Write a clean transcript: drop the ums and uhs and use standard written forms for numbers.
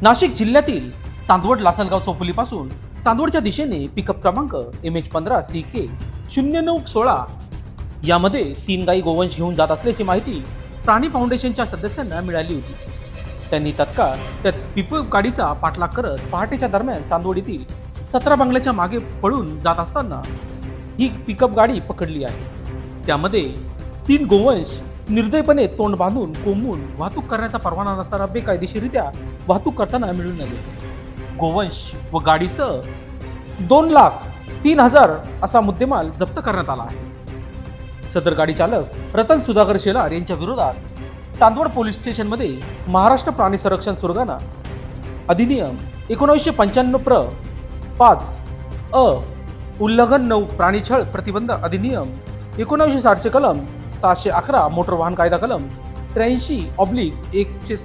नाशिक जिल्ह्यातील चांदवड लासलगाव चौफुलीपासून चांदवडच्या दिशेने पिकअप क्रमांक MH15 CK 0916 यामध्ये 3 गाई गोवंश घेऊन जात असल्याची माहिती प्राणी फाउंडेशनच्या सदस्यांना मिळाली होती. त्यांनी तत्काळ त्या पिकअप गाडीचा पाठलाग करत पहाटेच्या दरम्यान चांदवड येथील 17 बंगल्याच्या मागे पळून जात असताना ही पिकअप गाडी पकडली आहे. त्यामध्ये 3 गोवंश निर्दयपणे तोंड बांधून कोंबून वाहतूक करण्याचा परवाना नसताना बेकायदेशीररित्या वाहतूक करताना मिळून आले. गोवंश व गाडीसह 2,03,000 असा मुद्देमाल जप्त करण्यात आला आहे. सदर गाडी चालक रतन सुधाकर शेलार यांच्या विरोधात चांदवड पोलीस स्टेशनमध्ये महाराष्ट्र प्राणी संरक्षण सुरगाणा अधिनियम 1995 प्र 5 अ उल्लंघन 9 प्राणी छळ प्रतिबंध अधिनियम 1960 चे कलम 711 मोटर वाहन कायदा कलम 83/1